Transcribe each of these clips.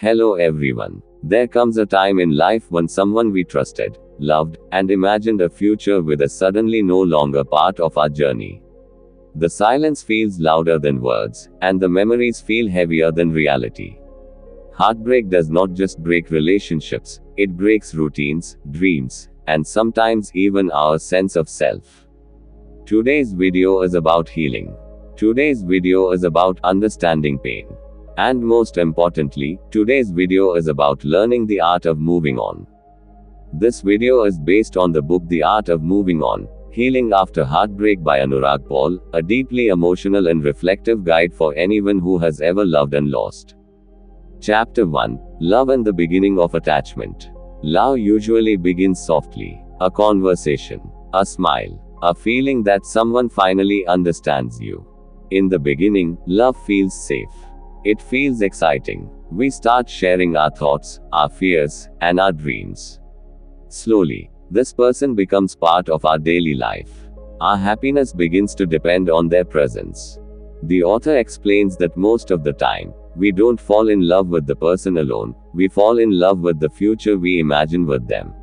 Hello everyone. There comes a time in life when someone we trusted, loved, and imagined a future with is suddenly no longer part of our journey. The silence feels louder than words, and the memories feel heavier than reality. Heartbreak does not just break relationships, it breaks routines, dreams, and sometimes even our sense of self. Today's video is about healing. Today's video is about understanding pain. And most importantly, today's video is about learning the art of moving on. This video is based on the book The Art of Moving On, Healing After Heartbreak by Anurag Paul, a deeply emotional and reflective guide for anyone who has ever loved and lost. Chapter 1. Love and the Beginning of Attachment. Love usually begins softly. A conversation, a smile, a feeling that someone finally understands you. In the beginning, love feels safe. It feels exciting. We start sharing our thoughts, our fears, and our dreams. Slowly, this person becomes part of our daily life. Our happiness begins to depend on their presence. The author explains that most of the time, we don't fall in love with the person alone, we fall in love with the future we imagine with them.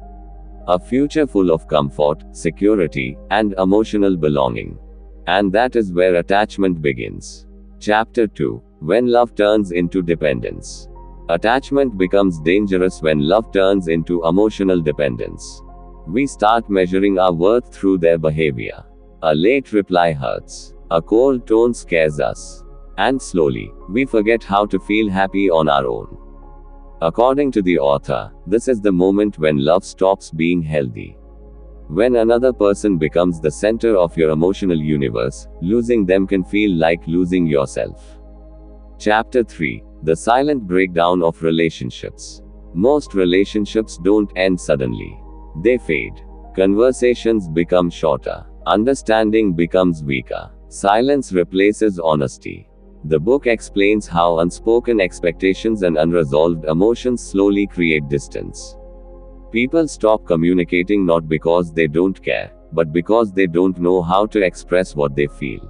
A future full of comfort, security, and emotional belonging. And that is where attachment begins. Chapter 2. When love turns into dependence. Attachment becomes dangerous when love turns into emotional dependence. We start measuring our worth through their behavior. A late reply hurts. A cold tone scares us. And slowly, we forget how to feel happy on our own. According to the author, this is the moment when love stops being healthy. When another person becomes the center of your emotional universe, losing them can feel like losing yourself. Chapter 3. The Silent Breakdown of Relationships. Most relationships don't end suddenly. They fade. Conversations become shorter. Understanding becomes weaker. Silence replaces honesty. The book explains how unspoken expectations and unresolved emotions slowly create distance. People stop communicating not because they don't care, but because they don't know how to express what they feel.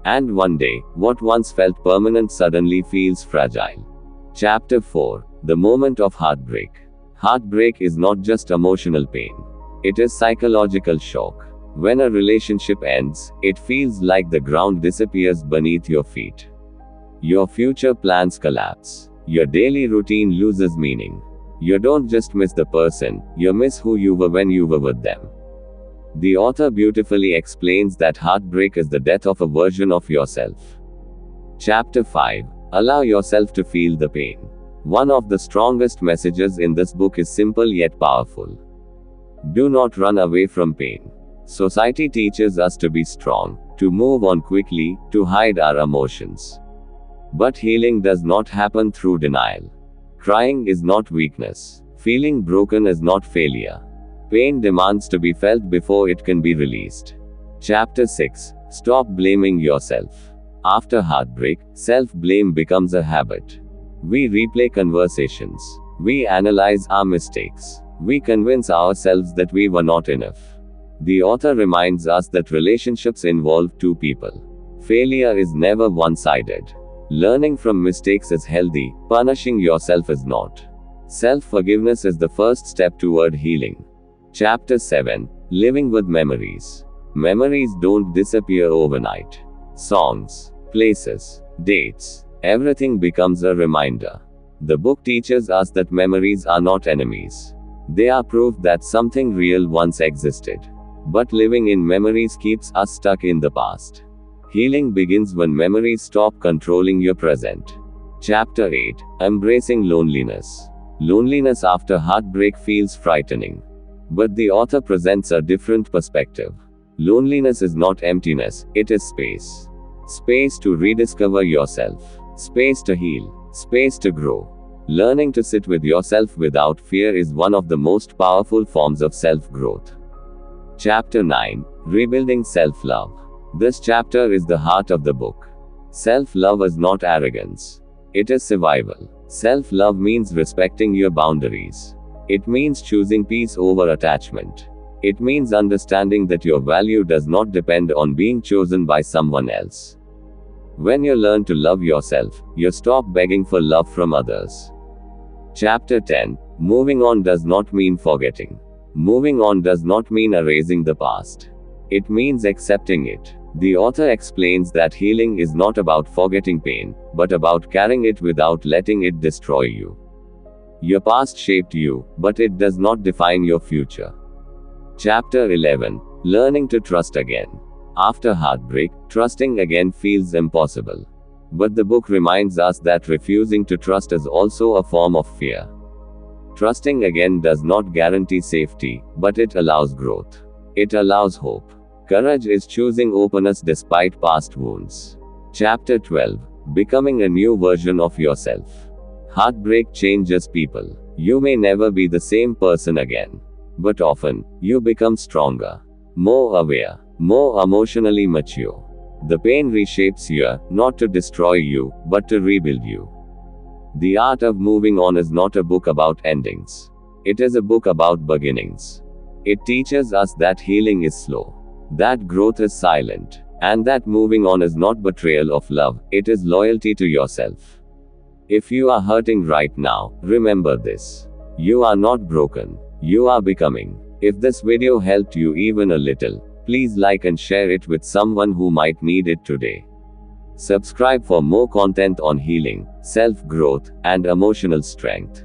And one day, what once felt permanent suddenly feels fragile. Chapter 4. The Moment of Heartbreak. Heartbreak is not just emotional pain. It is psychological shock. When a relationship ends, it feels like the ground disappears beneath your feet. Your future plans collapse. Your daily routine loses meaning. You don't just miss the person, you miss who you were when you were with them. The author beautifully explains that heartbreak is the death of a version of yourself. Chapter 5. Allow yourself to feel the pain. One of the strongest messages in this book is simple yet powerful. Do not run away from pain. Society teaches us to be strong, to move on quickly, to hide our emotions. But healing does not happen through denial. Crying is not weakness. Feeling broken is not failure. Pain demands to be felt before it can be released. Chapter 6. Stop blaming yourself. After heartbreak, self-blame becomes a habit. We replay conversations. We analyze our mistakes. We convince ourselves that we were not enough. The author reminds us that relationships involve two people. Failure is never one-sided. Learning from mistakes is healthy, punishing yourself is not. Self-forgiveness is the first step toward healing. Chapter 7. Living with Memories. Memories don't disappear overnight. Songs, places, dates, everything becomes a reminder. The book teaches us that memories are not enemies. They are proof that something real once existed. But living in memories keeps us stuck in the past. Healing begins when memories stop controlling your present. Chapter 8. Embracing Loneliness. Loneliness after heartbreak feels frightening. But the author presents a different perspective. Loneliness is not emptiness, it is space. Space to rediscover yourself. Space to heal. Space to grow. Learning to sit with yourself without fear is one of the most powerful forms of self-growth. Chapter 9. Rebuilding Self-Love. This chapter is the heart of the book. Self-love is not arrogance. It is survival. Self-love means respecting your boundaries. It means choosing peace over attachment. It means understanding that your value does not depend on being chosen by someone else. When you learn to love yourself, you stop begging for love from others. Chapter 10. Moving on does not mean forgetting. Moving on does not mean erasing the past. It means accepting it. The author explains that healing is not about forgetting pain, but about carrying it without letting it destroy you. Your past shaped you, but it does not define your future. Chapter 11. Learning to trust again. After heartbreak, trusting again feels impossible. But the book reminds us that refusing to trust is also a form of fear. Trusting again does not guarantee safety, but it allows growth. It allows hope. Courage is choosing openness despite past wounds. Chapter 12. Becoming a new version of yourself. Heartbreak changes people. You may never be the same person again. But often, you become stronger, more aware, more emotionally mature. The pain reshapes you, not to destroy you, but to rebuild you. The Art of Moving On is not a book about endings. It is a book about beginnings. It teaches us that healing is slow, that growth is silent, and that moving on is not betrayal of love, it is loyalty to yourself. If you are hurting right now, remember this. You are not broken. You are becoming. If this video helped you even a little, please like and share it with someone who might need it today. Subscribe for more content on healing, self-growth, and emotional strength.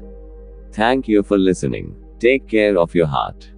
Thank you for listening. Take care of your heart.